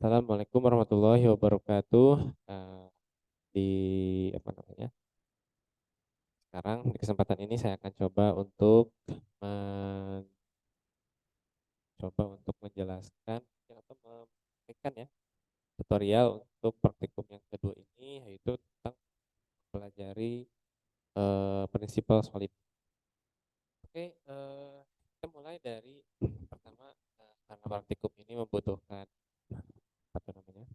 Assalamualaikum warahmatullahi wabarakatuh. Eh, di apa namanya? Sekarang di kesempatan ini saya akan menjelaskan atau memberikan ya tutorial untuk praktikum yang kedua ini, yaitu tentang mempelajari prinsipal solid. Oke, kita mulai dari pertama, karena praktikum ini membutuhkan apa namanya?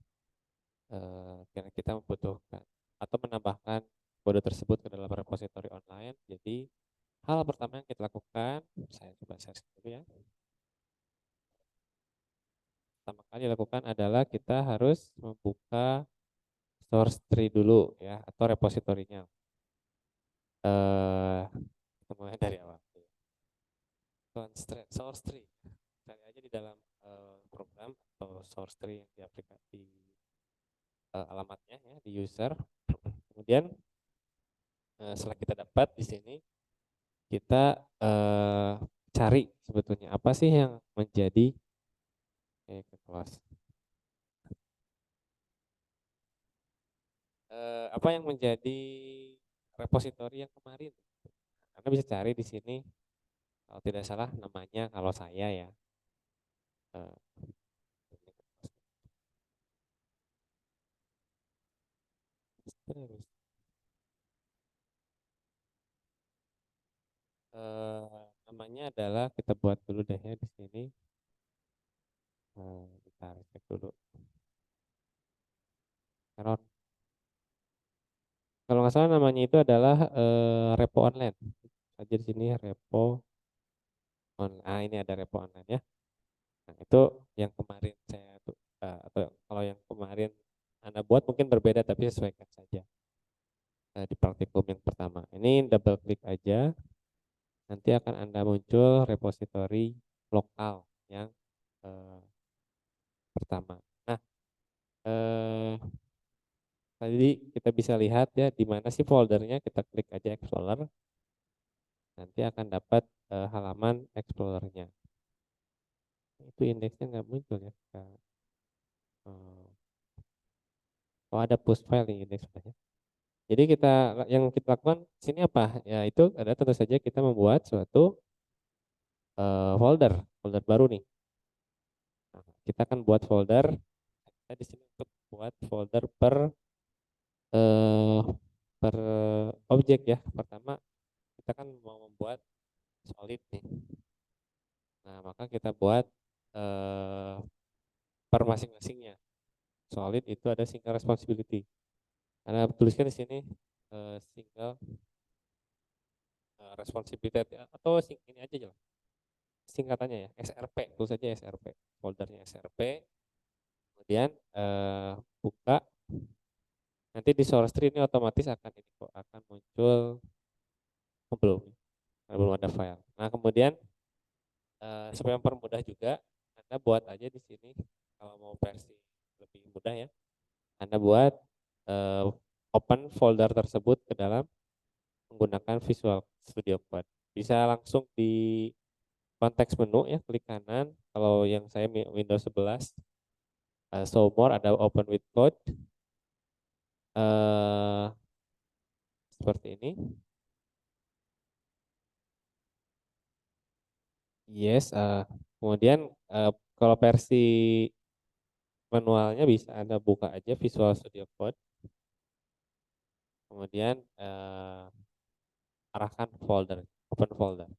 Karena kita membutuhkan atau menambahkan kode tersebut ke dalam repositori online. Jadi hal pertama yang kita lakukan, saya coba share dulu ya. Pertama kali lakukan adalah kita harus membuka source tree dulu ya, atau repositorinya. Kita mulai dari awal. Source tree, cari aja di dalam program atau source tree yang di aplikasi, alamatnya ya di user. Kemudian setelah kita dapat di sini, kita cari sebetulnya apa sih yang menjadi ke kelas. Apa yang menjadi repositori yang kemarin? Anda bisa cari di sini, kalau tidak salah namanya, kalau saya ya, eh, terus namanya adalah, kita buat dulu deh ya di sini. Kita cek dulu. Kalau kalau nggak salah namanya itu adalah repo online. Saja di sini repo online. Ah, ini ada repo online ya. Nah, itu yang kemarin saya tuh, atau kalau yang kemarin Anda buat mungkin berbeda, tapi sesuaikan saja di praktikum yang pertama. Ini double klik aja, nanti akan Anda muncul repositori lokal yang eh, pertama. Nah, eh, tadi kita bisa lihat ya di mana sih foldernya. Kita klik aja Explorer, nanti akan dapat halaman Explorernya. Itu indeksnya nggak muncul ya. Eh, oh, ada push file di indeks ya. Jadi yang kita lakukan sini apa? Ya itu ada, tentu saja kita membuat suatu folder baru nih. Nah, kita akan buat folder. Kita di sini untuk buat folder eh, per objek ya. Pertama kita kan mau membuat solid nih. Nah, maka kita buat eh, per masing-masingnya. Solid itu ada single responsibility. Karena tuliskan di sini single responsibility, atau ini aja lah singkatannya ya, SRP, itu saja SRP, foldernya SRP. Kemudian buka, nanti di source tree ini otomatis akan muncul, belum, karena belum ada file. Nah, kemudian supaya mempermudah juga, Anda buat aja di sini, kalau mau versi lebih mudah ya, Anda buat open folder tersebut ke dalam menggunakan Visual Studio Code. Bisa langsung di konteks menu ya, klik kanan. Kalau yang saya Windows 11, show more, ada open with code, eh, seperti ini. Yes, kemudian kalau versi manualnya bisa Anda buka aja Visual Studio Code, kemudian arahkan folder, open folder.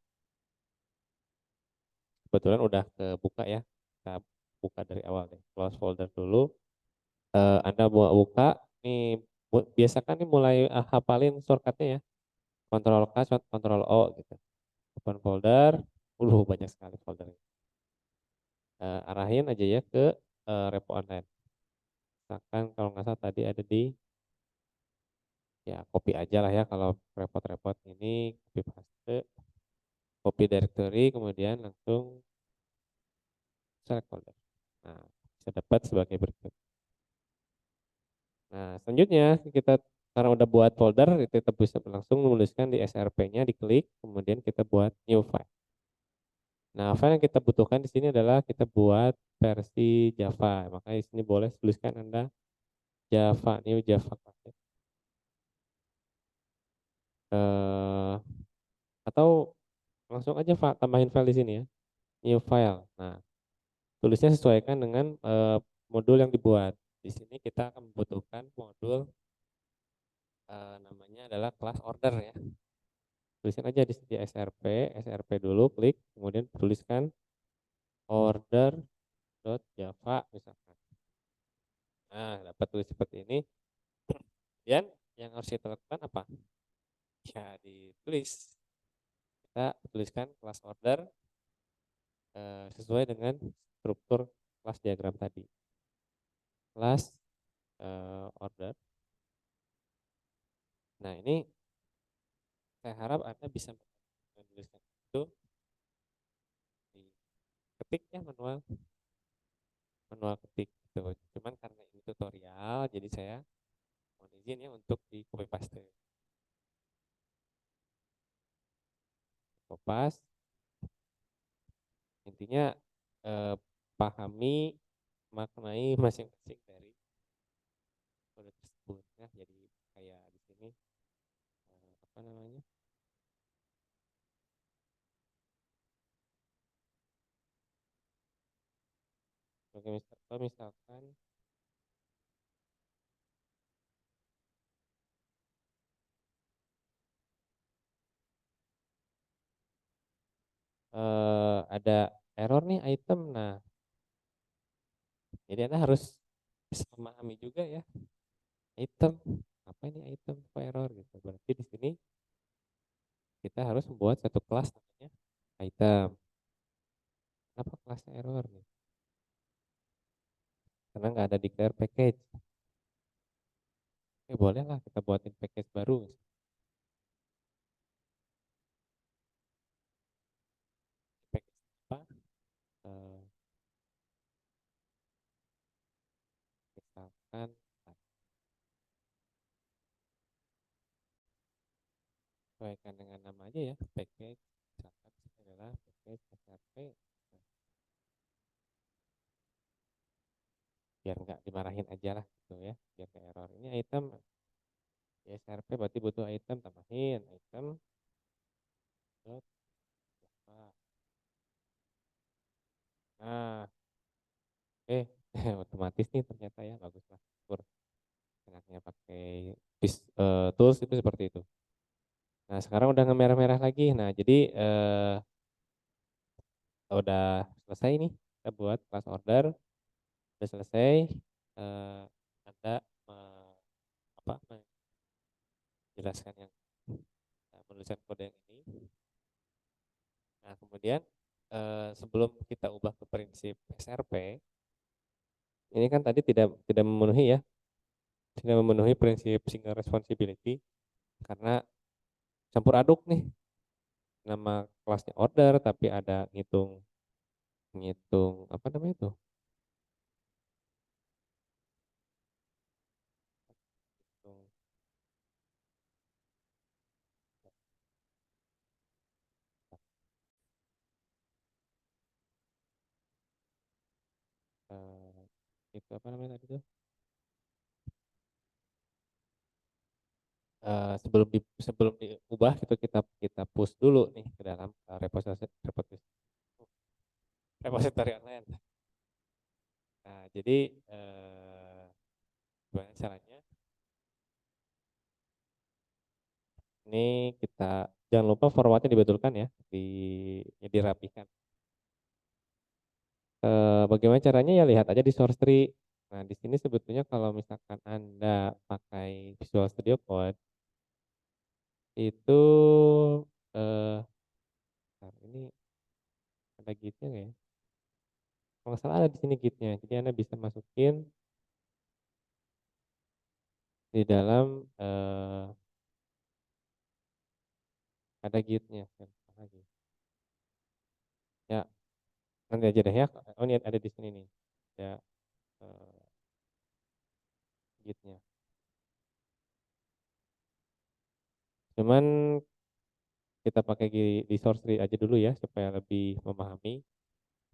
Kebetulan udah kebuka ya, kita buka dari awal deh. Close folder dulu. Anda buka nih, biasakan nih mulai hafalin shortcutnya ya, Ctrl K, Ctrl O gitu. Open folder, banyak sekali foldernya. Arahin aja ya ke repo online. Misalkan kalau nggak salah tadi ada di, ya copy aja lah ya, kalau repot-repot ini copy paste, copy directory, kemudian langsung select folder. Nah, bisa dapat sebagai berikut. Nah, selanjutnya kita, karena udah buat folder, kita bisa langsung menuliskan di SRP-nya, diklik, kemudian kita buat new file. Nah, file yang kita butuhkan di sini adalah kita buat versi Java. Makanya di sini boleh tuliskan Anda Java, new Java class. Eh, atau langsung aja tambahin file di sini ya, new file. Nah, tulisnya sesuaikan dengan modul yang dibuat. Di sini kita akan membutuhkan modul namanya adalah class order ya. Tuliskan aja di SRP dulu, klik, kemudian tuliskan order.java misalkan. Nah, dapat tulis seperti ini. Dan yang harus kita lakukan apa? Ya, ditulis. Kita tuliskan class order sesuai dengan struktur kelas diagram tadi. Kelas order. Nah, ini saya harap Anda bisa menuliskan itu di ketik ya, manual manual ketik gitu. Cuman karena ini tutorial, jadi saya mohon izin ya untuk di copy paste. Kopas, intinya eh, pahami maknai masing-masing dari kode tersebut. Nah, jadi kayak di sini apa namanya? Oke, misalkan ada error nih item. Nah, jadi Anda harus bisa memahami juga ya, item apa ini, item apa error gitu. Berarti di sini kita harus membuat satu kelas namanya item. Kenapa kelasnya error nih? Karena nggak ada declare package. Oke, bolehlah kita buatin package baru. Package apa? Eh, misalkan sesuaikan dengan nama aja ya, package. Misalkan ini adalah package SRP. Nah, biar nggak dimarahin aja lah gitu ya, biar nggak error. Ini item ya, SRP berarti butuh item, tambahin item dot Java. Nah, otomatis nih ternyata ya, bagus lah. Syukur. Enaknya pakai tools itu seperti itu. Nah, sekarang udah ngemerah-merah lagi. Nah, jadi udah selesai nih kita buat class order, udah selesai. Anda apa menjelaskan yang menuliskan kode yang ini. Nah, kemudian sebelum kita ubah ke prinsip SRP, ini kan tadi tidak tidak memenuhi ya, tidak memenuhi prinsip single responsibility karena campur aduk nih, nama kelasnya order tapi ada ngitung ngitung apa namanya itu, ngitung, itu apa namanya tadi tuh, sebelum diubah itu kita kita push dulu nih ke dalam repository online. Nah, jadi gimana caranya? Ini kita jangan lupa formatnya dibetulkan ya, dirapikan. Bagaimana caranya ya, lihat aja di source tree. Nah, di sini sebetulnya kalau misalkan Anda pakai Visual Studio Code itu eh ini ada gitnya nggak ya? Kalau nggak salah ada di sini gitnya. Jadi Anda bisa masukin di dalam ada gitnya. Lagi. Ya, nanti aja deh ya. Oh, ini ada di sini nih. Ya, eh, gitnya. Cuman kita pakai di source tree aja dulu ya supaya lebih memahami.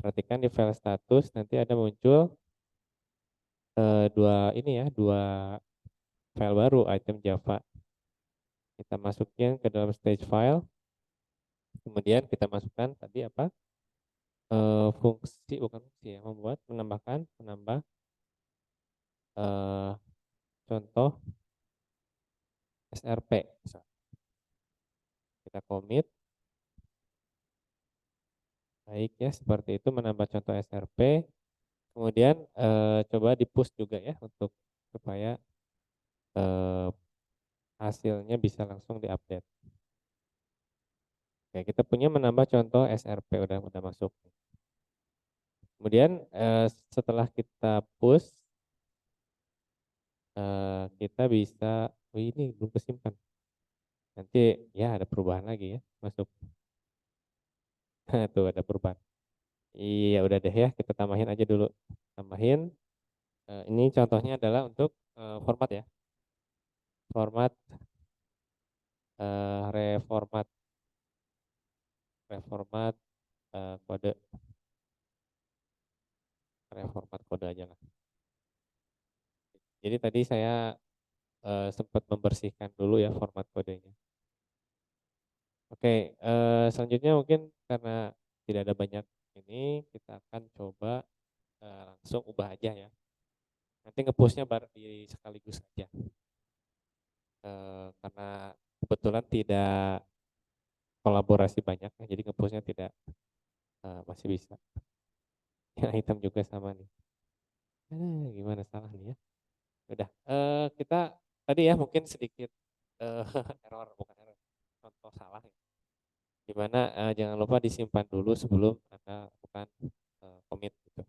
Perhatikan di file status nanti ada muncul dua file baru item Java. Kita masukin ke dalam stage file. Kemudian kita masukkan tadi apa? Fungsi bukan fungsi ya, menambah eh, contoh SRP. Kita commit. Baik ya, seperti itu menambah contoh SRP. Kemudian coba di push juga ya untuk supaya eh, hasilnya bisa langsung diupdate. Oke, kita punya menambah contoh SRP udah masuk. Kemudian setelah kita push, kita bisa, oh ini belum kesimpan. Nanti ya ada perubahan lagi ya masuk. Tuh ada perubahan. Iya udah deh ya, kita tambahin aja dulu. Tambahin. Ini contohnya adalah untuk format ya. Format reformat reformat kode reformat kode aja lah. Jadi tadi saya sempat membersihkan dulu ya format kodenya. Oke, selanjutnya mungkin karena tidak ada banyak ini, kita akan coba langsung ubah aja ya. Nanti ngepushnya di sekaligus saja. Karena kebetulan tidak kolaborasi banyak, ya, jadi ngepushnya tidak masih bisa. Ya, item juga sama nih. Gimana salah nih ya? Udah, kita tadi ya mungkin sedikit eh, error, bukan error, contoh salah ya. Dimana jangan lupa disimpan dulu sebelum Anda lakukan commit gitu.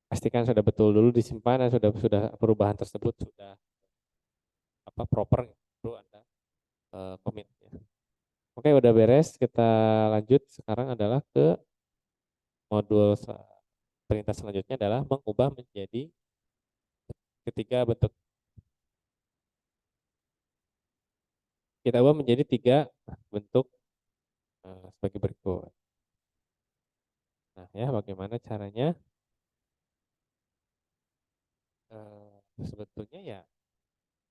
Pastikan sudah betul dulu disimpan dan sudah perubahan tersebut sudah apa proper baru Anda commit ya. Oke, udah beres. Kita lanjut sekarang adalah ke modul perintah selanjutnya adalah mengubah menjadi ketiga bentuk. Kita ubah menjadi tiga bentuk sebagai berikut. Nah, ya bagaimana caranya? Sebetulnya ya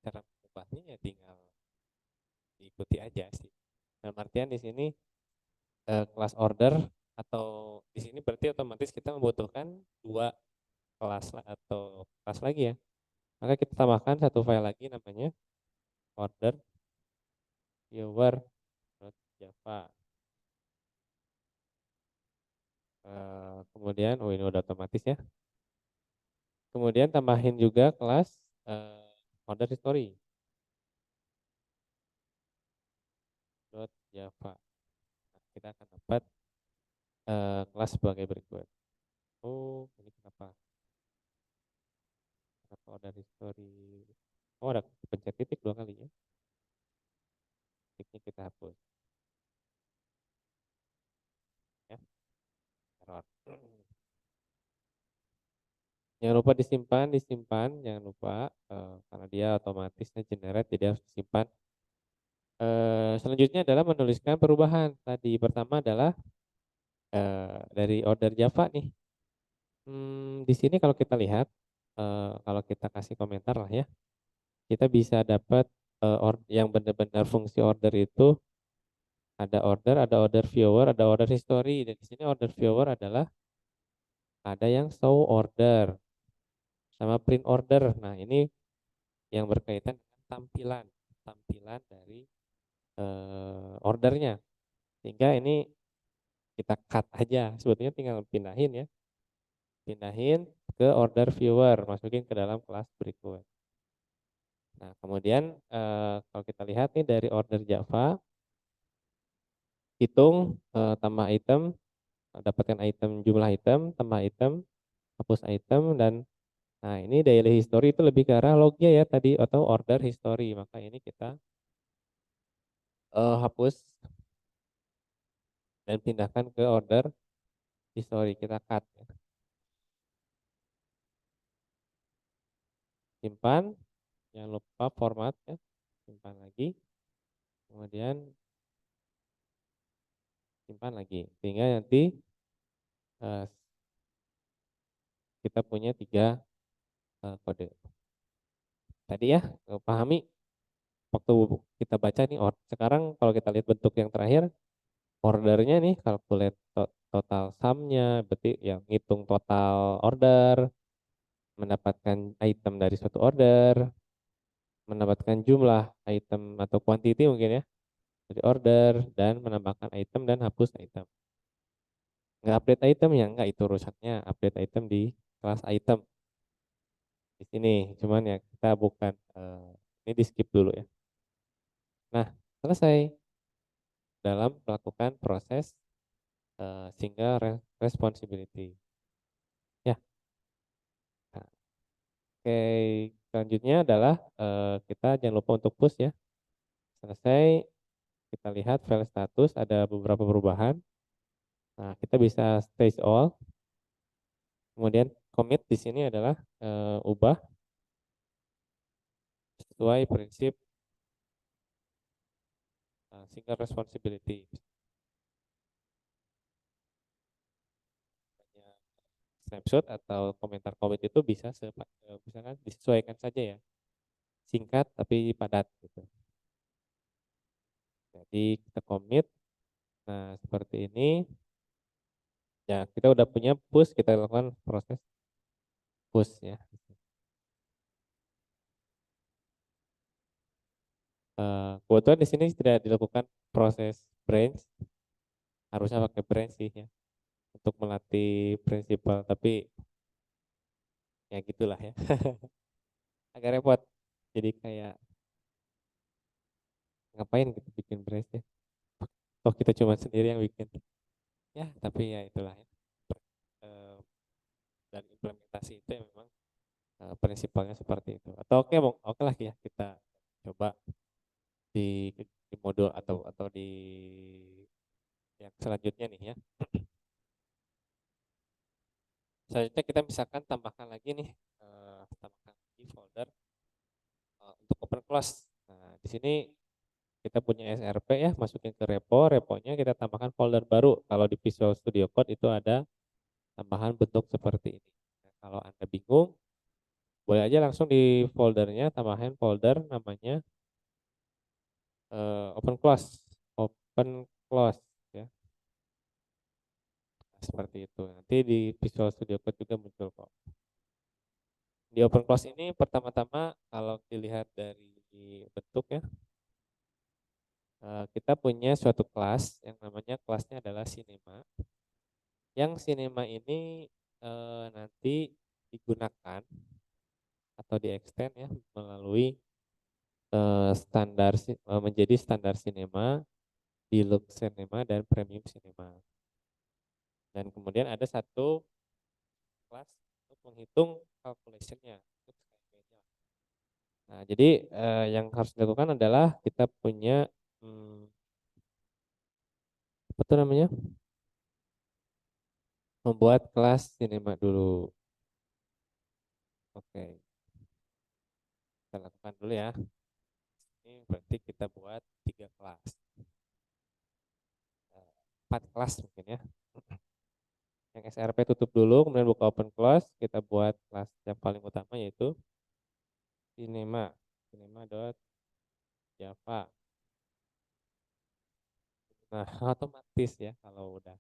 cara mengubahnya ya tinggal diikuti aja sih. Dalam artian di sini kelas order atau di sini berarti otomatis kita membutuhkan dua kelas atau kelas lagi ya. Maka kita tambahkan satu file lagi namanya order viewer.java. Kemudian ini udah otomatis ya. Kemudian tambahin juga kelas order history .java. Nah, kita akan dapat kelas sebagai berikut. Oh, ini kenapa? Kenapa order history? Oh, ada pencet titik dua kali ya. Titiknya kita hapus. Ya, error. Jangan lupa disimpan, jangan lupa karena dia otomatisnya generate jadi harus disimpan. Selanjutnya adalah menuliskan perubahan. Tadi pertama adalah dari order Java nih. Di sini kalau kita lihat, kalau kita kasih komentar lah ya, kita bisa dapat yang benar-benar fungsi order itu ada order viewer, ada order history. Dan di sini order viewer adalah ada yang show order sama print order. Nah ini yang berkaitan dengan tampilan dari ordernya. Sehingga ini kita cut aja. Sebetulnya tinggal pindahin ke order viewer, masukin ke dalam kelas berikut. Nah, kemudian kalau kita lihat nih dari order Java, hitung tambah item, dapatkan item jumlah item, tambah item, hapus item dan nah ini daily history itu lebih ke arah lognya ya tadi atau order history. Maka ini kita hapus dan pindahkan ke order history, kita cut ya. Simpan, jangan lupa format ya, simpan lagi, kemudian simpan lagi, sehingga nanti eh, kita punya 3 kode. Tadi ya, pahami waktu kita baca nih, sekarang kalau kita lihat bentuk yang terakhir, ordernya nih calculate total sum-nya, berarti yang ngitung total order, mendapatkan item dari suatu order, mendapatkan jumlah item atau quantity mungkin ya dari order, dan menambahkan item dan hapus item. Nggak update item ya, nggak, itu urusannya update item di kelas item di sini. Cuman ya kita bukan, ini di skip dulu ya. Nah, selesai dalam melakukan proses single responsibility. Ya, nah, oke, selanjutnya adalah kita jangan lupa untuk push ya. Selesai, kita lihat file status ada beberapa perubahan. Nah, kita bisa stage all. Kemudian commit di sini adalah ubah sesuai prinsip single responsibility. Snapshot atau komentar komit itu bisa misalkan disesuaikan saja ya, singkat tapi padat gitu. Jadi kita komit, nah seperti ini ya, kita udah punya push, kita lakukan proses push ya. Kebetulan di sini tidak dilakukan proses branch, harusnya pakai branch sih ya untuk melatih prinsipal, tapi ya gitulah ya. Agak repot, jadi kayak ngapain gitu bikin branch ya, toh kita cuma sendiri yang bikin ya, tapi ya itulah ya. Eh, dan implementasi itu ya memang prinsipalnya seperti itu. Atau oke lah ya, kita coba di modul atau di yang selanjutnya nih ya. Selanjutnya kita misalkan tambahkan lagi nih, tambahkan lagi folder untuk open close. Nah, di sini kita punya SRP ya, masukin ke reponya kita tambahkan folder baru. Kalau di Visual Studio Code itu ada tambahan bentuk seperti ini. Nah, kalau Anda bingung, boleh aja langsung di foldernya tambahin folder namanya open close ya. Nah, seperti itu. Nanti di Visual Studio Code juga muncul kok. Di open close ini pertama-tama kalau dilihat dari bentuk ya, kita punya suatu kelas yang namanya kelasnya adalah cinema. Yang cinema ini nanti digunakan atau di extend ya melalui menjadi standar cinema, deluxe cinema, dan premium cinema. Dan kemudian ada satu kelas untuk menghitung calculation-nya. Nah, jadi yang harus dilakukan adalah kita punya apa tuh namanya? Membuat kelas cinema dulu. Oke, kita lakukan dulu ya. Ini berarti kita buat 3 kelas. 4 kelas mungkin ya. Yang SRP tutup dulu, kemudian buka open close, kita buat kelas yang paling utama yaitu cinema. Cinema.java. Nah, otomatis ya kalau udah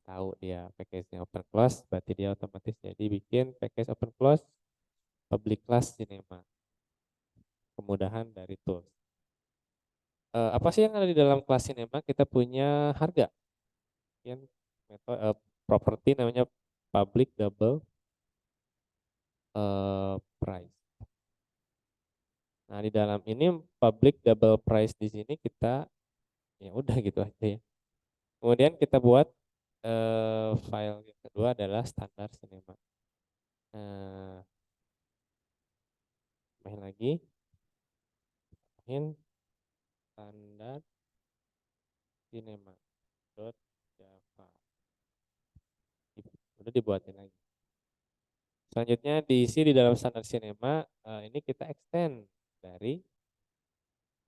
tahu dia package-nya open close, berarti dia otomatis jadi bikin package open close public class cinema. Kemudahan dari tools. Apa sih yang ada di dalam kelas cinema? Kita punya harga, yang properti namanya public double price. Nah, di dalam ini public double price di sini kita ya udah gitu aja ya. Kemudian kita buat file yang kedua adalah standar cinema. Nah, main lagi, main standar cinema dot java. Udah dibuatin lagi. Selanjutnya diisi di dalam standar cinema, ini kita extend dari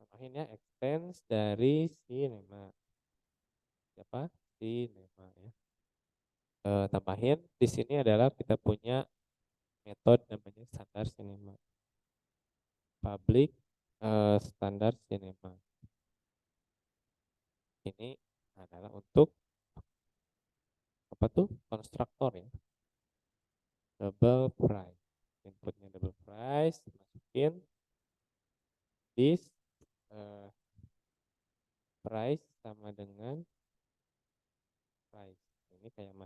namanya extend dari cinema. apa sinema ya. Tambahin di sini adalah kita punya metode namanya standar sinema, public standar sinema. Ini adalah untuk apa tuh konstruktor ya, double price, inputnya double price, masukin this price sama dengan price. Ini kayak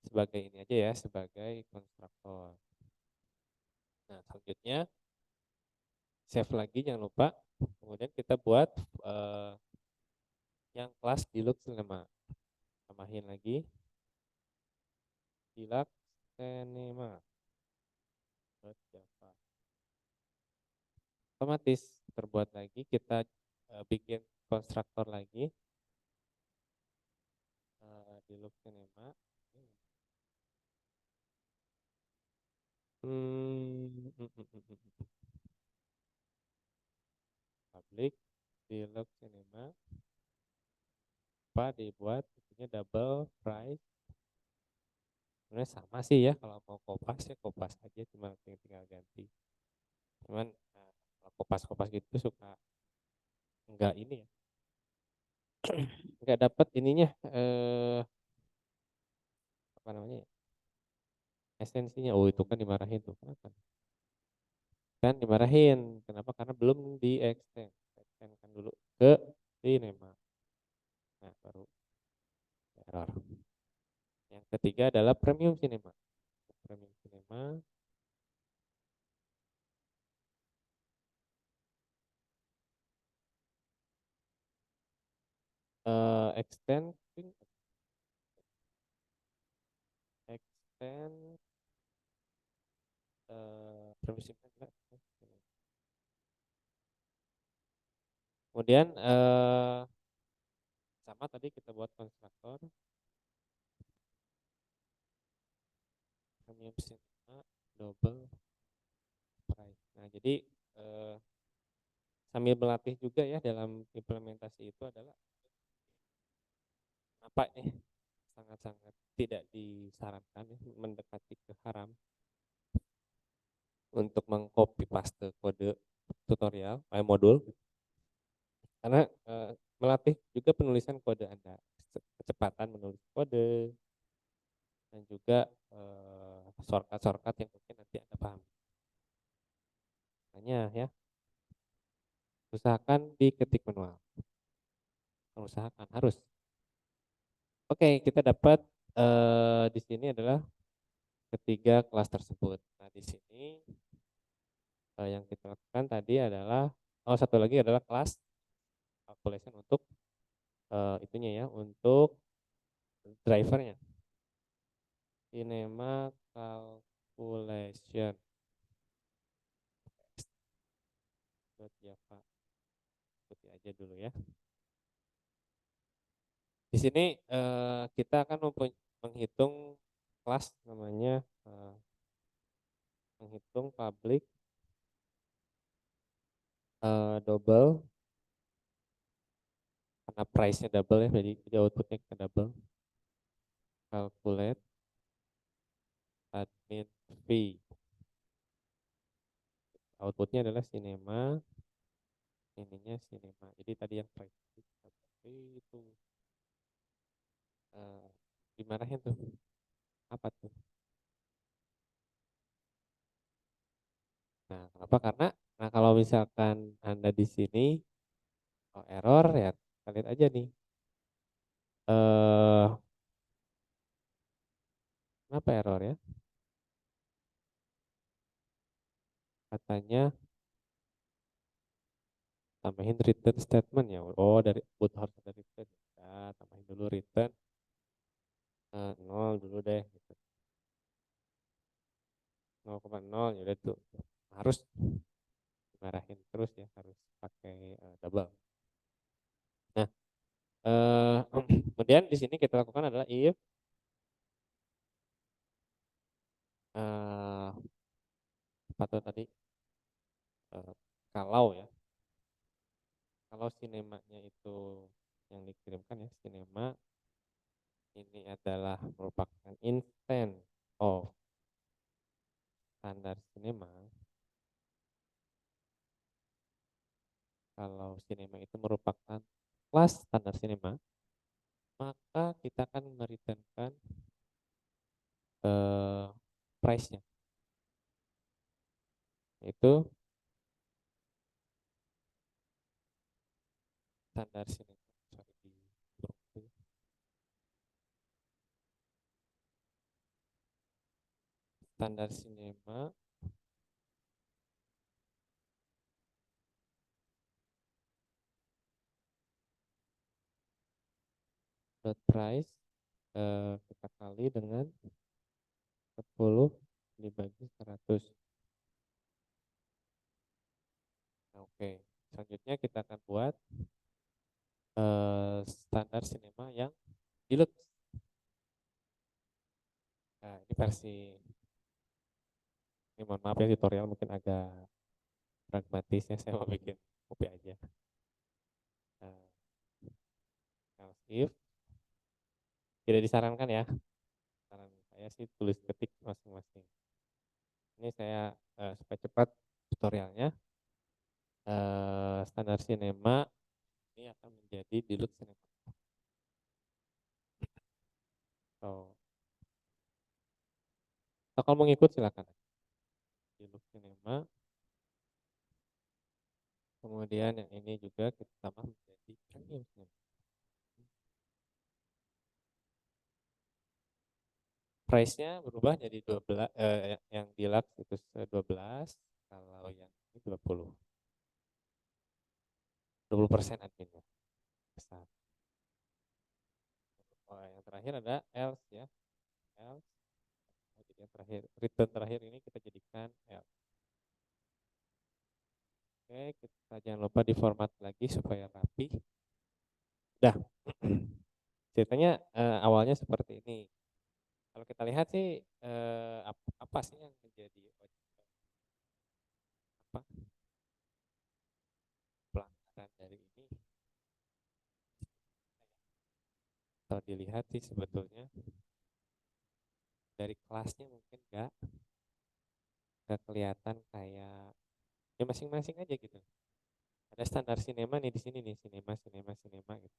sebagai ini aja ya, sebagai konstruktor. Nah, selanjutnya save lagi jangan lupa. Kemudian kita buat yang kelas deluxe cinema. Tambahin lagi deluxe cinema. Java. Otomatis terbuat lagi, kita bikin konstruktor lagi deluxe cinema. Public deluxe cinema, apa dibuat itunya double price. Sebenarnya sama sih ya, kalau mau kopas ya kopas aja, cuma tinggal ganti. Cuman kalau kopas-kopas gitu suka enggak ini ya, enggak dapat ininya apa namanya ya, esensinya. Oh itu kan dimarahin tuh, kenapa kan dimarahin, kenapa, karena belum di extend. Extend kan dulu ke cinema, nah baru error. Yang ketiga adalah premium cinema. Premium cinema extend extend premium cinema. Kemudian sama tadi kita buat konstruktor premium cinema double price. Nah jadi sambil melatih juga ya dalam implementasi itu adalah apa sangat-sangat tidak disarankan ya, mendekati ke haram untuk mengcopy paste kode tutorial modul, karena melatih juga penulisan kode Anda, kecepatan menulis kode, dan juga shortcut-shortcut yang mungkin nanti Anda paham. Hanya ya, usahakan diketik manual. Usahakan harus. Oke, kita dapat di sini adalah ketiga kelas tersebut. Nah, di sini yang kita lakukan tadi adalah satu lagi adalah kelas calculation untuk itunya ya, untuk drivernya. Cinema calculation. Java. Ikuti aja dulu ya. Di sini kita akan menghitung kelas namanya menghitung public double, karena price-nya double ya, jadi outputnya kita double. Calculate admin fee. Outputnya adalah cinema, ininya cinema. Jadi tadi yang price itu dimarahin tuh. Apa tuh? Nah, kenapa? Karena kalau misalkan Anda di sini error ya, kita lihat aja nih. Kenapa error ya? Katanya tambahin return statement ya. Oh, dari harus ada return. Ya, tambahin dulu return 0 dulu deh gitu. 0,0 ya udah tuh. Harus dimarahin terus ya, harus pakai double. Nah, kemudian di sini kita lakukan adalah if apa tuh tadi, kalau ya, kalau sinemanya itu yang dikirimkan ya, sinema ini adalah merupakan instance of standar sinema. Kalau sinema itu merupakan kelas standar sinema, maka kita akan mereturnkan price-nya, yaitu standar sinema. Sorry, di standar sinema dot price kita kali dengan 10 dibagi 100. Oke, selanjutnya kita akan buat standar sinema yang deluxe. Nah, ini versi, ini mohon maaf ya, tutorial mungkin agak pragmatis ya, saya mau bikin kopi aja. Nah, else if, tidak disarankan ya, saran saya sih tulis ketik masing-masing. Ini saya supaya cepat tutorialnya, standar sinema ini akan menjadi deluxe sinema. So, kalau mau ngikut silakan. Deluxe sinema. Kemudian yang ini juga kita tambah menjadi premium sinema. Price-nya berubah jadi 12, yang deluxe itu 12, kalau yang ini 20% adminnya besar. Oh, yang terakhir ada else ya, else. Jadi yang terakhir, return terakhir ini kita jadikan else. Oke, kita jangan lupa di format lagi supaya rapi. Dah, ceritanya awalnya seperti ini. Kalau kita lihat sih apa sih yang menjadi apa pelanggaran dari ini? Kalau dilihat sih sebetulnya dari kelasnya mungkin nggak kelihatan kayak ya masing-masing aja gitu. Ada standar sinema nih di sini nih, sinema sinema sinema gitu.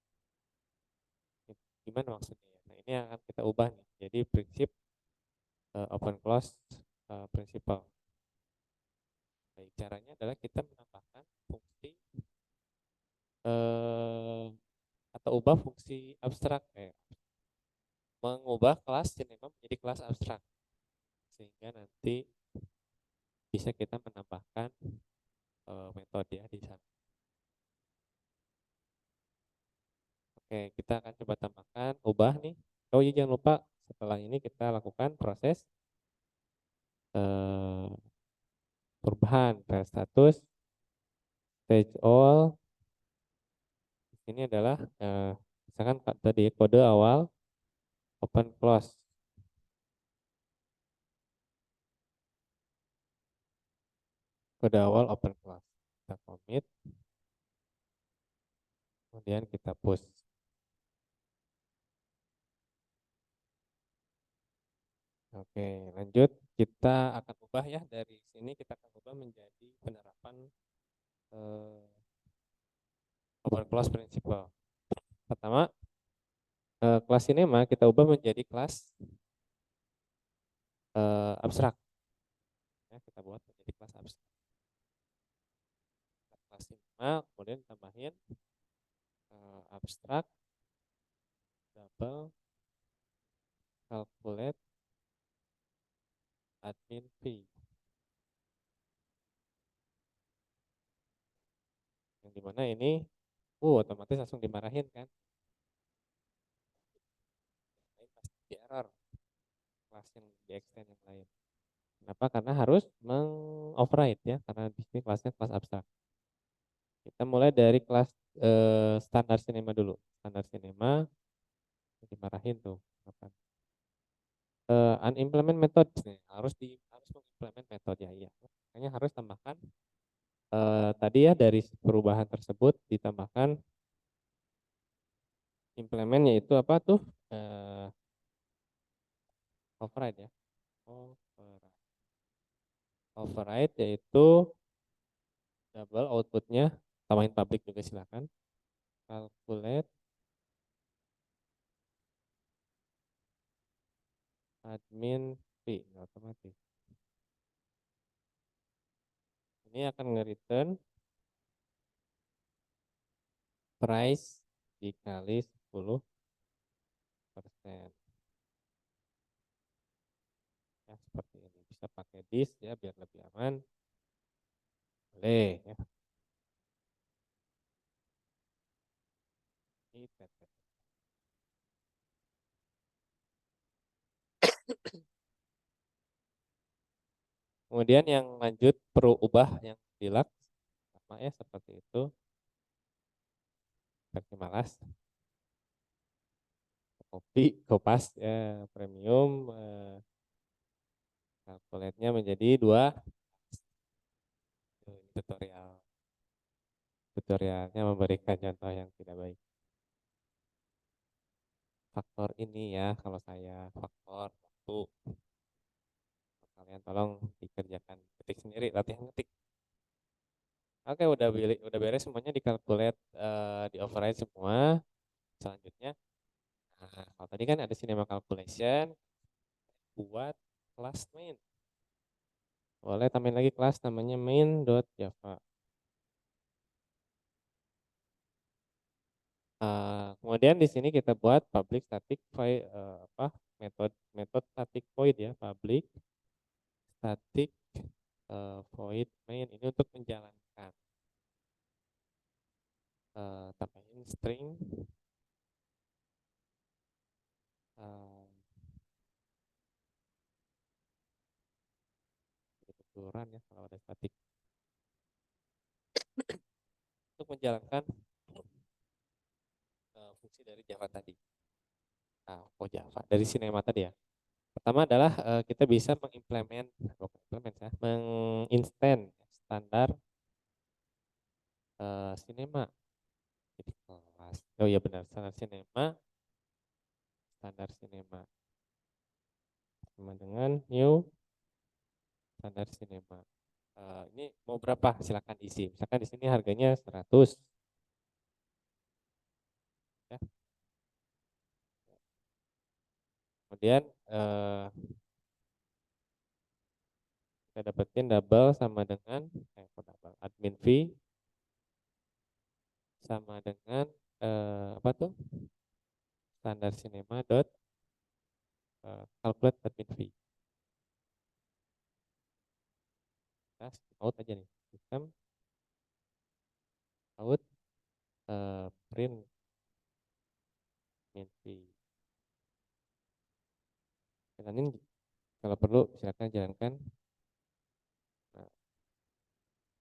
Gimana maksudnya ya? Nah, ini yang akan kita ubah nih. Jadi prinsip open close principle. Baik, caranya adalah kita menambahkan fungsi atau ubah fungsi abstrak, mengubah kelas sinema menjadi kelas abstrak, sehingga nanti bisa kita menambahkan metode ya di sana. Oke, kita akan coba tambahkan, ubah nih. Oh iya, jangan lupa setelah ini kita lakukan proses perubahan file status stage all. Ini adalah misalkan tadi kode awal open close. Kode awal open close. Kita commit, kemudian kita push. Oke, lanjut. Kita akan ubah ya, dari sini kita akan ubah menjadi penerapan open close principle. Pertama, kelas sinema kita ubah menjadi kelas abstrak. Ya, kita buat menjadi kelas abstrak. Kelas sinema, kemudian tambahin abstrak double calculate admin fee. Yang dimana ini otomatis langsung dimarahin kan, ini pasti di error kelas yang di extend yang lain. Kenapa? Karena harus mengoverride ya, karena di sini kelasnya kelas abstrak. Kita mulai dari kelas standar sinema dulu. Standar sinema dimarahin tuh apa? Unimplement method nih, harus mengimplement metode ya, iya. Makanya harus tambahkan tadi ya, dari perubahan tersebut ditambahkan Implement yaitu apa tuh? Eh, override ya. Override. Override yaitu double outputnya, tambahin public juga silakan. Calculate admin fee otomatis. Ini akan nge-return price dikali 10%. Ya, seperti ini. Bisa pakai disk ya biar lebih aman. Boleh ya. Ini PT. Kemudian yang lanjut perlu ubah yang deluxe sama ya seperti itu. Versi malas. Kopi, kopas ya premium. Calculate-nya menjadi 2. Ini tutorialnya memberikan contoh yang tidak baik. Faktor ini ya kalau saya faktor waktu. Kalian tolong dikerjakan ketik sendiri, latihan ketik. Oke, udah beres semuanya dikalkulate, di override semua. Selanjutnya, nah, kalau tadi kan ada cinema calculation buat kelas main. Boleh tambahin lagi kelas namanya main.java. Kemudian di sini kita buat public static void, metode static void ya, public static void main ini untuk menjalankan, tambahin string, uh, ukuran ya kalau ada static untuk menjalankan fungsi dari Java tadi. Nah, Java dari Cinema tadi ya. Pertama adalah kita bisa menginstant standar Cinema. Jadi kelas. Oh iya benar, standar Cinema sama dengan new standar Cinema. Ini mau berapa? Silakan isi. Misalkan di sini harganya 100 ya. Kemudian kita dapetin double sama dengan double admin fee sama dengan apa tuh? Standar Cinema dot calculate admin fee. Kita out aja nih. Sistem out print admin fee. Jalanin kalau perlu silakan jalankan. Nah,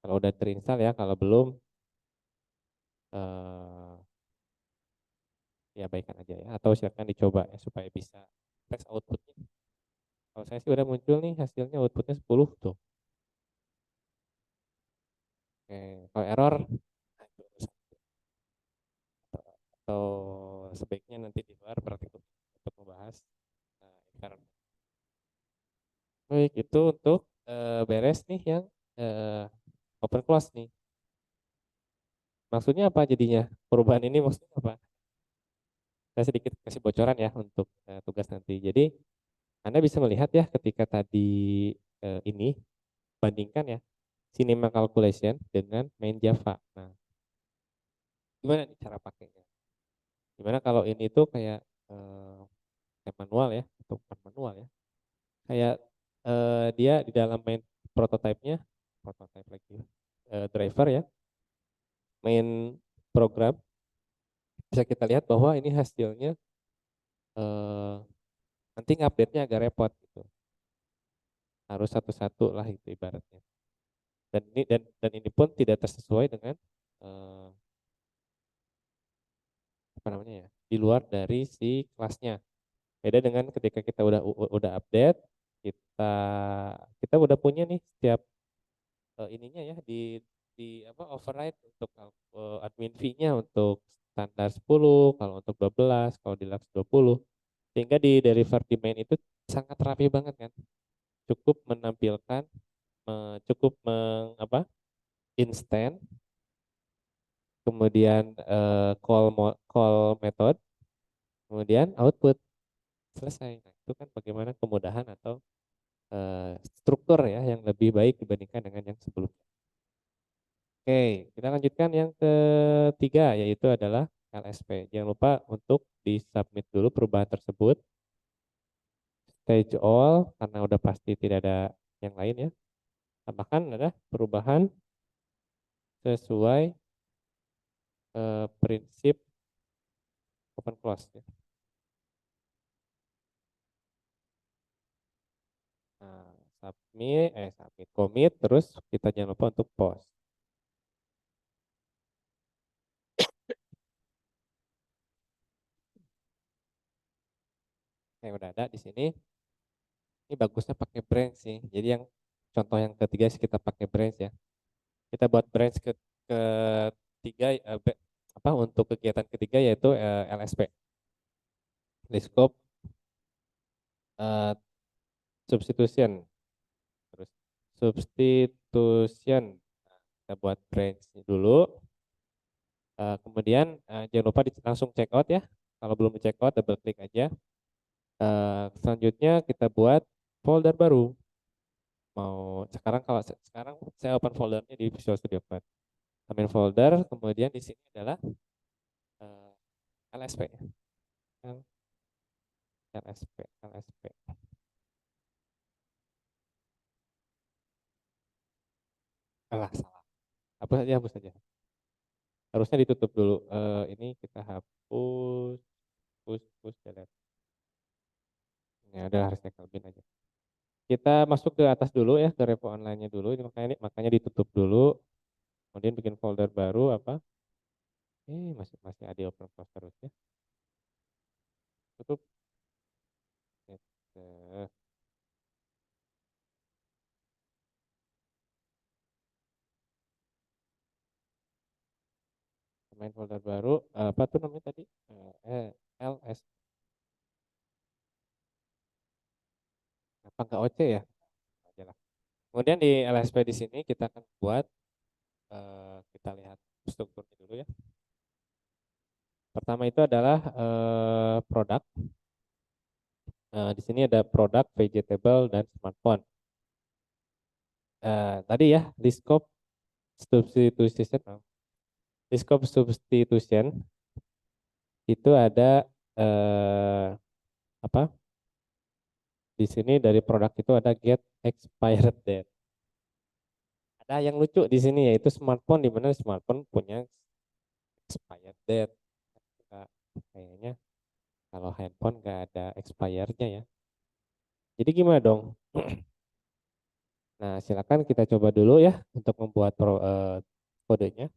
kalau udah terinstall ya, kalau belum eh, ya baikkan aja ya, atau silakan dicoba ya supaya bisa teks outputnya. Kalau saya sih udah muncul nih hasilnya outputnya 10 tuh. Oke, kalau error nah, atau sebaiknya nanti di luar praktik untuk membahas error. Baik, itu untuk beres nih yang open close nih. Maksudnya apa jadinya? Perubahan ini maksudnya apa? Saya sedikit kasih bocoran ya untuk tugas nanti. Jadi Anda bisa melihat ya ketika tadi ini bandingkan ya Cinema Calculation dengan main Java. Nah, gimana nih cara pakainya? Gimana kalau ini tuh kayak manual ya, atau bukan manual ya? Kayak dia di dalam main prototype-nya, prototype lagi, driver ya, main program bisa kita lihat bahwa ini hasilnya eh, nanti ngupdate-nya agak repot gitu. Harus satu-satu lah itu ibaratnya. Dan ini pun tidak tersesuai dengan eh, apa namanya ya? Di luar dari si kelasnya. Beda dengan ketika kita udah update, kita kita udah punya nih setiap ininya ya di apa override untuk admin fee-nya untuk standar 10, kalau untuk 12, kalau deluxe 20. Sehingga di deliver di main itu sangat rapi banget kan. Cukup menampilkan cukup instant, kemudian call method, kemudian output selesai. Nah, itu kan bagaimana kemudahan atau struktur ya yang lebih baik dibandingkan dengan yang sebelumnya. Oke, kita lanjutkan yang ketiga yaitu adalah LSP. Jangan lupa untuk di-submit dulu perubahan tersebut. Stage all karena udah pasti tidak ada yang lain ya. Tambahkan ada perubahan sesuai prinsip open close ya. Nah, submit commit terus kita jangan lupa untuk post. Oke, udah ada di sini. Ini bagusnya pakai branch sih. Jadi yang contoh yang ketiga sih kita pakai branch ya. Kita buat branch ketiga untuk kegiatan ketiga yaitu LSP. List scope substitution. Terus substitution. Nah, kita buat branch dulu. Kemudian jangan lupa langsung check out ya. Kalau belum check out double klik aja. Selanjutnya kita buat folder baru. Sekarang saya open foldernya di Visual Studio Code. Tambahin folder, kemudian di sini adalah eh, LSP. LSP. Salah. Hapus saja. Harusnya ditutup dulu. Ini kita hapus, push, delete. Ya udah harusnya Kelvin aja. Kita masuk ke atas dulu ya, ke repo online-nya dulu. Ini makanya ditutup dulu. Kemudian bikin folder baru apa? Masih masih ada open close terus ya. Tutup. Gitu. Main folder baru. Apa tuh namanya tadi? LS. Apa enggak OC ya? Aja lah. Kemudian di LSP di sini kita akan buat kita lihat strukturnya dulu ya. Pertama itu adalah produk. Di sini ada produk, vegetable, dan smartphone. Tadi ya, substitution. Di scope substitution itu ada apa? Di sini dari produk itu ada get expired date. Ada yang lucu di sini yaitu smartphone, di mana smartphone punya expired date. Kayaknya kalau handphone nggak ada expirednya ya. Jadi gimana dong? Nah, silakan kita coba dulu ya untuk membuat kodenya.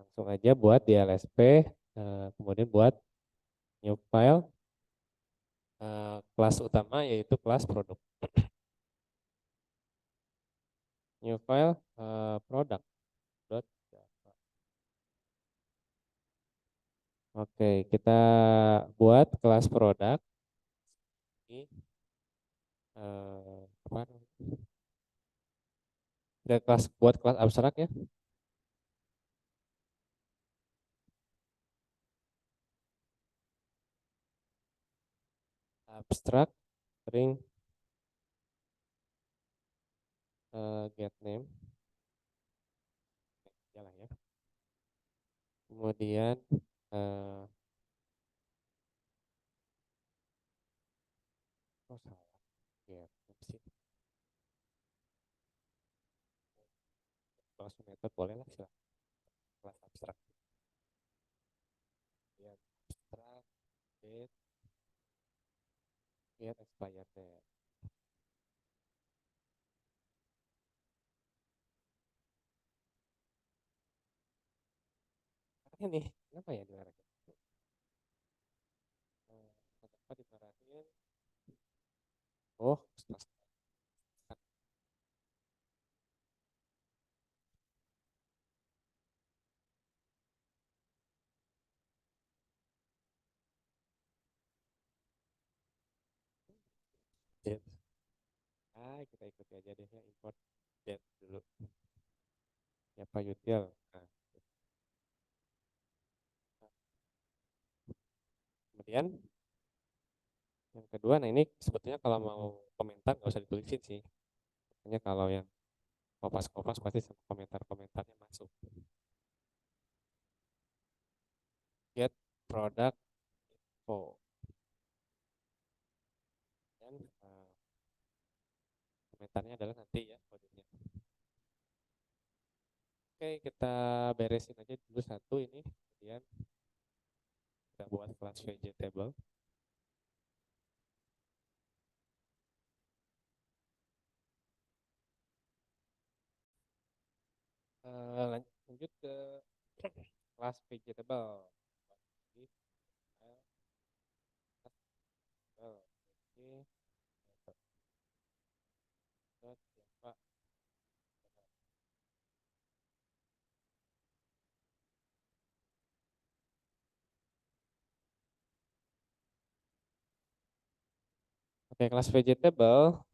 Langsung aja buat di LSP, kemudian buat new file, kelas utama yaitu kelas produk. New file product. Oke, kita buat kelas produk. Ini apa? Kita buat kelas abstrak ya. Abstrak string get name. Jalan ya. Kemudian salah. Get name sih. Langsung metode boleh lah silakan. Kelas abstrak. Ya, abstrak get expired date. Ini kenapa ya dimarahin? Kenapa dimarahin? Oh, Jet. Kita ikuti aja deh ya, import jet dulu. Ya Pak Yutil. Nah, kemudian yang kedua, nah ini sebetulnya kalau mau komentar nggak usah ditulisin sih. Makanya kalau yang kopas-kopas pasti sama komentar-komentarnya masuk. Get product info. Dan komentarnya adalah nanti ya kodenya. Oke, kita beresin aja dulu satu ini. Kemudian kita buat kelas vegetable. Lanjut ke kelas vegetable. Jadi, vegetable. Oke, Pak. Oke, kelas vegetable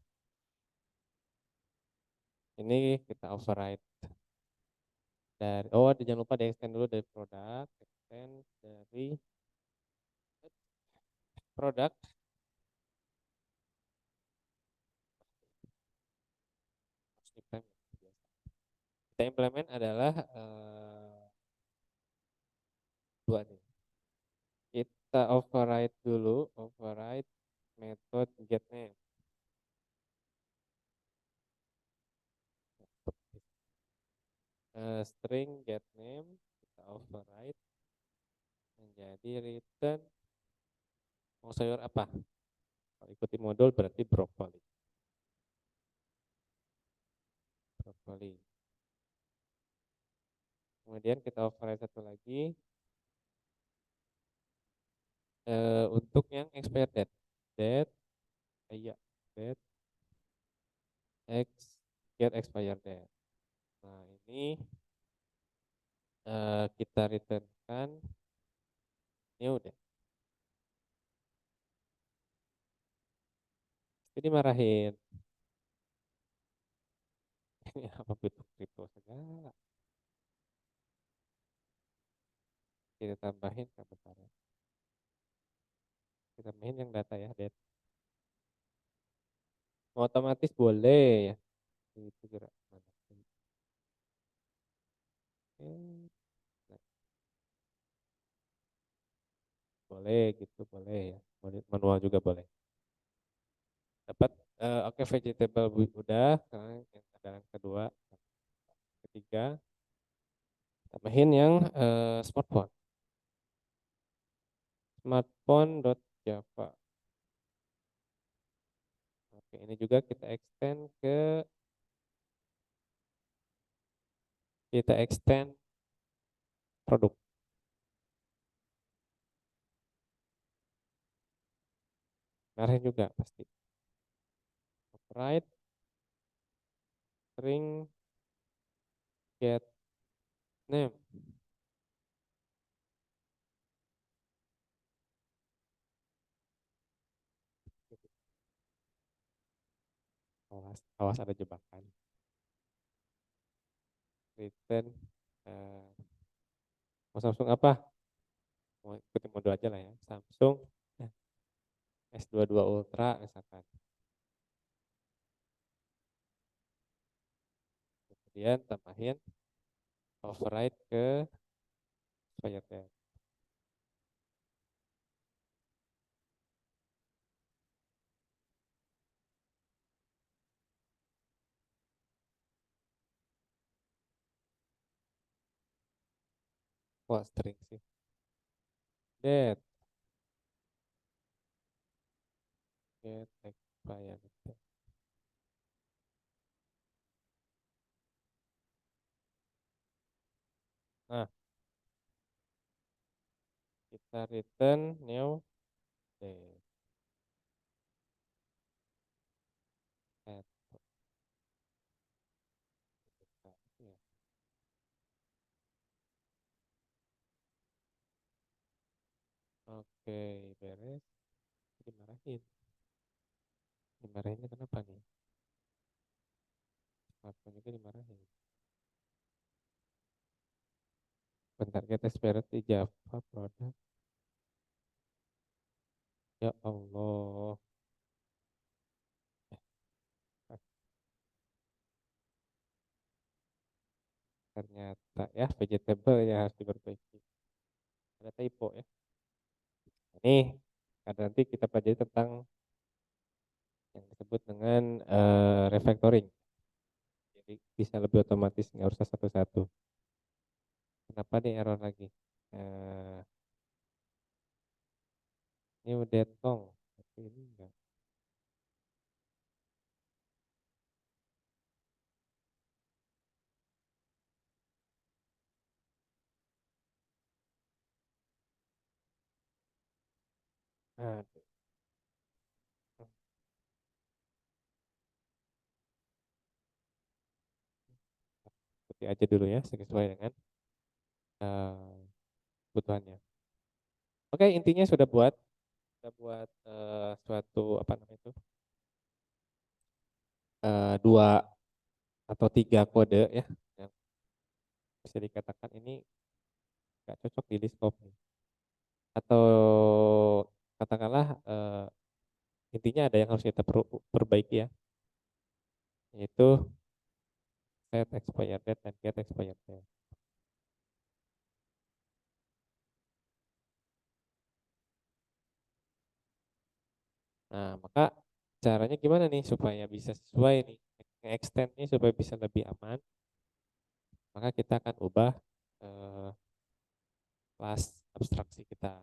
ini kita override dari, oh jangan lupa di extend dulu dari produk, extend dari produk. Kita implement adalah dua nih. Kita override dulu, override method get name. String get name kita override menjadi return mau sayur apa. Kalau ikuti modul berarti brokoli. Brokoli. Kemudian kita override satu lagi untuk yang expired date. Date, iya, date x get expired date. Nah ini kita returnkan new date. Ini marahin. Ini apa butuh kripto segala. Kita tambahin sebentar ya. Kita tambahin yang data ya, date. Otomatis boleh ya. Itu gerak mana? Nah, boleh gitu, boleh ya. Manual juga boleh. Dapat oke vegetable udah. Sekarang yang ada yang kedua, ketiga, tambahin yang smartphone. Smartphone.java. Oke, ini juga kita extend produk. Marahin juga pasti. Override string get name. Awas, awas ada jebakan. Return mau Samsung apa? Mau ikutin mode aja lah ya. Samsung S22 Ultra misalkan. Kemudian tambahin override ke Firebase. Wah, string sih. That get expired. Nah, kita return new date. At, ya. Oke, beres. Dimarahin. Dimarahinnya kenapa nih? Aku juga dimarahin. Bentar, get expired di Java produk. Ya Allah. Eh, Ternyata ya vegetable ya harus diperbaiki. Ada typo ya. Ini ada nanti kita pelajari tentang yang disebut dengan refactoring. Jadi bisa lebih otomatis, nggak usah satu-satu. Kenapa nih error lagi? Eh, ini udah tong, tapi ini enggak. Nah, ikuti aja dulu ya, sesuai dengan eh, kebutuhannya. Oke, intinya sudah buat suatu apa namanya itu dua atau tiga kode ya yang bisa dikatakan ini nggak cocok di Lisp nih. Atau katakanlah intinya ada yang harus kita perbaiki ya, yaitu set expired date dan get expired date. Nah, maka caranya gimana nih supaya bisa sesuai nih, extendnya supaya bisa lebih aman, maka kita akan ubah eh, kelas abstraksi kita.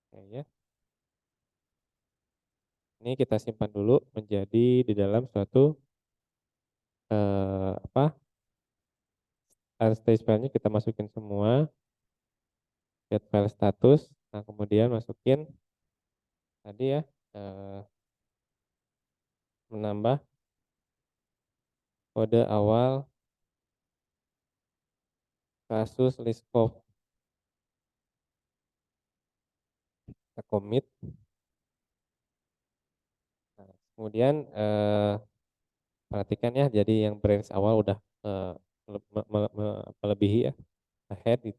Oke, ya. Ini kita simpan dulu menjadi di dalam suatu apa stage filenya kita masukin semua, get file status, nah kemudian masukin tadi ya eh, menambah kode awal kasus Liskov, kita commit. Nah, kemudian perhatikan ya, jadi yang branch awal udah melebihi ya, ahead gitu.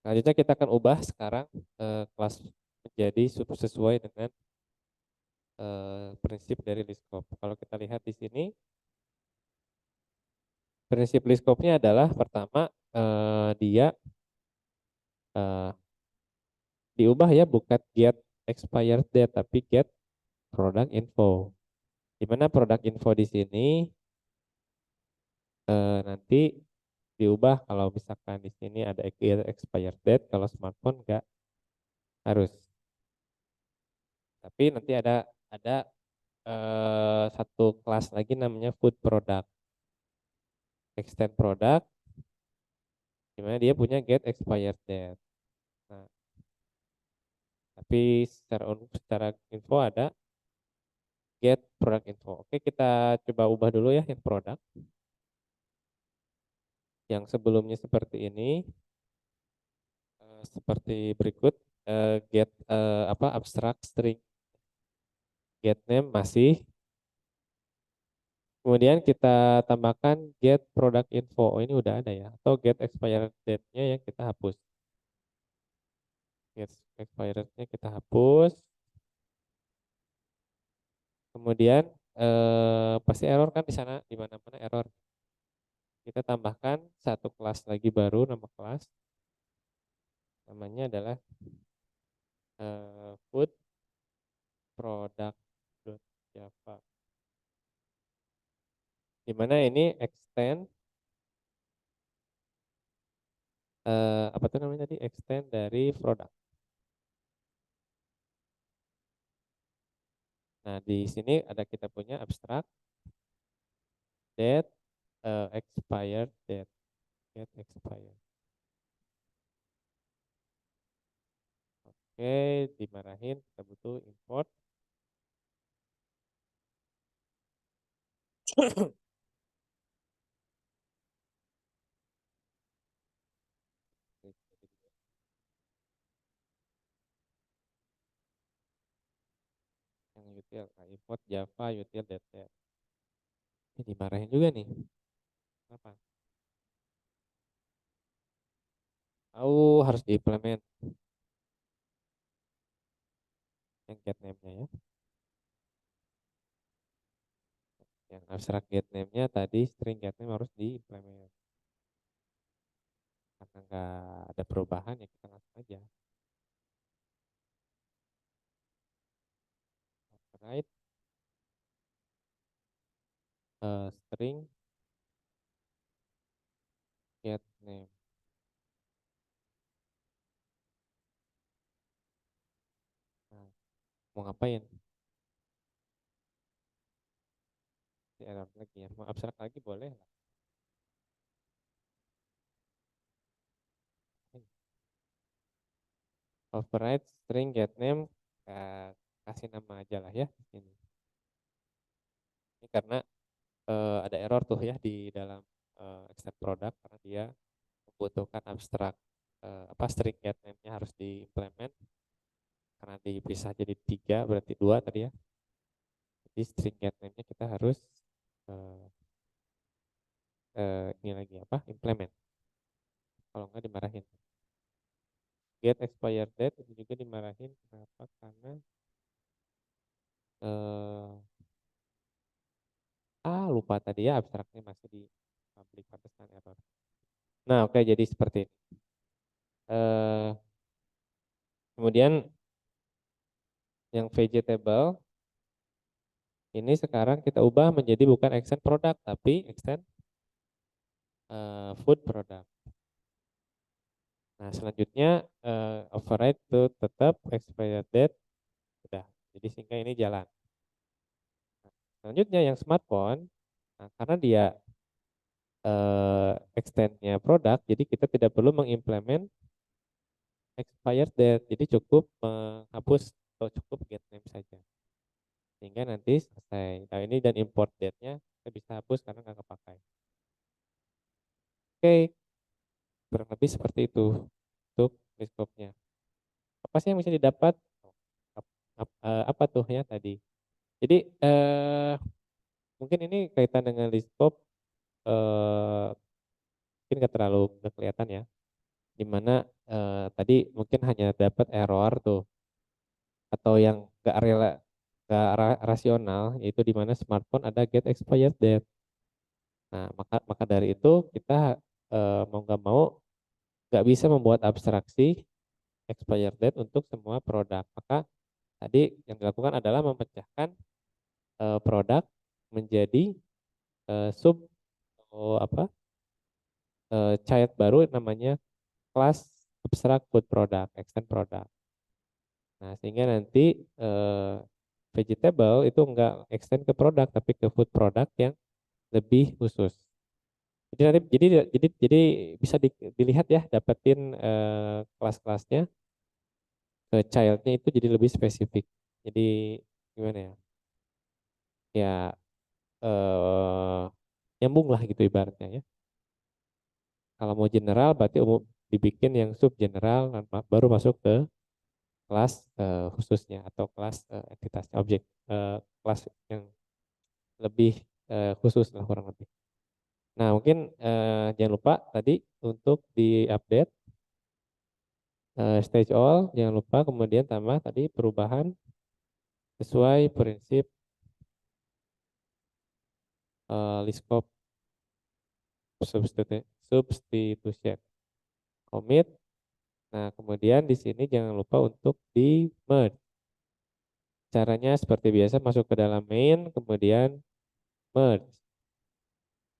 Selanjutnya kita akan ubah sekarang kelas menjadi sesuai dengan prinsip dari Liskov. Kalau kita lihat di sini, prinsip Liskovnya adalah pertama dia eh, diubah ya, bukan get expired date tapi get product info. Di mana product info di sini nanti diubah kalau misalkan di sini ada get expired date, kalau smartphone enggak harus. Tapi nanti ada satu kelas lagi namanya food product, extend product, di mana dia punya get expired date. Nah, tapi secara info ada get product info. Oke, kita coba ubah dulu ya yang product. Yang sebelumnya seperti ini, seperti berikut, get apa abstract string get name masih, kemudian kita tambahkan get product info. Oh, ini udah ada ya, atau get expired date-nya yang kita hapus. Get expired-nya kita hapus. Kemudian pasti error kan di sana, di mana-mana error. Kita tambahkan satu kelas lagi baru, nama kelas namanya adalah food product.java, di mana ini extend apa tuh namanya tadi, extend dari produk. Nah, di sini ada kita punya abstract date expired date, get expired. Oke, dimarahin, kita butuh import. util. Nah, import Java util .NET. Ini dimarahin juga nih. Kenapa? Oh, harus diimplement yang get name-nya ya. Yang abstrak get name-nya tadi string get name harus diimplement. Karena nggak ada perubahan ya kita langsung aja. Right, string get name. Nah, mau ngapain? Di error lagi ya. Mau abstrak lagi boleh lah. Override string get name, kasih nama aja lah ya di sini. Ini karena ada error tuh ya di dalam extend product karena dia membutuhkan abstrak apa string get name-nya harus diimplement karena dipisah jadi 3 berarti 2 tadi ya. Jadi string get name-nya kita harus eh, ini lagi apa? Implement. Kalau enggak dimarahin. Get expired date itu juga dimarahin kenapa? Karena lupa tadi ya abstraknya masih di public pantesan error. Nah, oke jadi seperti ini. Kemudian yang vegetable ini sekarang kita ubah menjadi bukan extend product tapi extend food product. Nah, selanjutnya override to tetap expired date sudah. Jadi sehingga ini jalan. Nah, selanjutnya yang smartphone, nah, karena dia extendnya produk, jadi kita tidak perlu mengimplement expired date. Jadi cukup menghapus atau cukup get name saja. Sehingga nanti selesai. Nah ini dan import date-nya kita bisa hapus karena nggak kepakai. Oke, kurang lebih seperti itu untuk scope-nya. Apa sih yang bisa didapat? Apa tuh ya tadi? Jadi mungkin ini kaitan dengan list scope mungkin nggak terlalu nggak kelihatan ya. Dimana tadi mungkin hanya dapat error tuh atau yang nggak rasional yaitu di mana smartphone ada get expired date. Nah maka dari itu kita mau nggak mau nggak bisa membuat abstraksi expired date untuk semua produk. Maka tadi yang dilakukan adalah memecahkan produk menjadi sub apa child baru namanya kelas abstract food product, extend product. Nah, sehingga nanti vegetable itu enggak extend ke produk tapi ke food product yang lebih khusus. Jadi nanti jadi bisa dilihat ya dapetin kelas-kelasnya ke childnya itu jadi lebih spesifik. Jadi gimana ya? Ya nyambung lah gitu ibaratnya ya. Kalau mau general berarti umum dibikin yang sub general baru masuk ke kelas khususnya atau kelas entitasnya objek kelas yang lebih khusus lah kurang lebih. Nah mungkin jangan lupa tadi untuk di-update stage all jangan lupa kemudian tambah tadi perubahan sesuai prinsip list scope substitution commit. Nah kemudian di sini jangan lupa untuk di merge. Caranya seperti biasa masuk ke dalam main kemudian merge.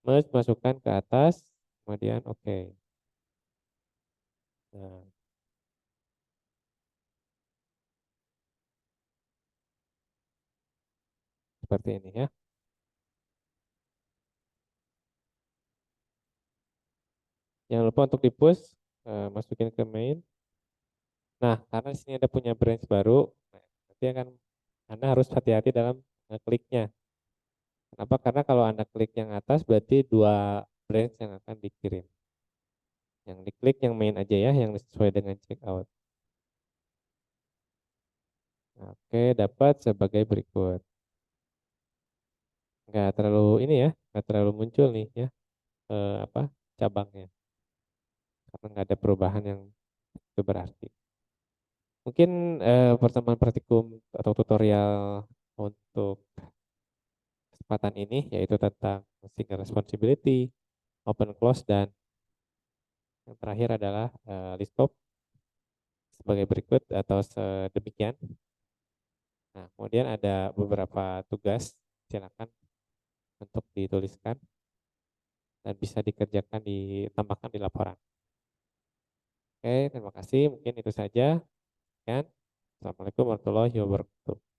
Merge masukkan ke atas kemudian oke. Okay. Nah, seperti ini ya. Jangan lupa untuk di-push, masukin ke main. Nah, karena di sini ada punya branch baru, nah, nanti akan Anda harus hati-hati dalam kliknya. Kenapa? Karena kalau Anda klik yang atas berarti dua branch yang akan dikirim. Yang diklik yang main aja ya, yang sesuai dengan checkout. Oke, dapat sebagai berikut. Nggak terlalu ini ya, nggak terlalu muncul nih ya, apa, cabangnya, karena nggak ada perubahan yang itu berarti. Mungkin, pertemuan praktikum atau tutorial untuk kesempatan ini yaitu tentang single responsibility, open close, dan yang terakhir adalah, list scope sebagai berikut atau sedemikian. Nah, kemudian ada beberapa tugas, silakan untuk dituliskan dan bisa dikerjakan ditambahkan di laporan. Oke, terima kasih. Mungkin itu saja. Sekian. Assalamualaikum warahmatullahi wabarakatuh.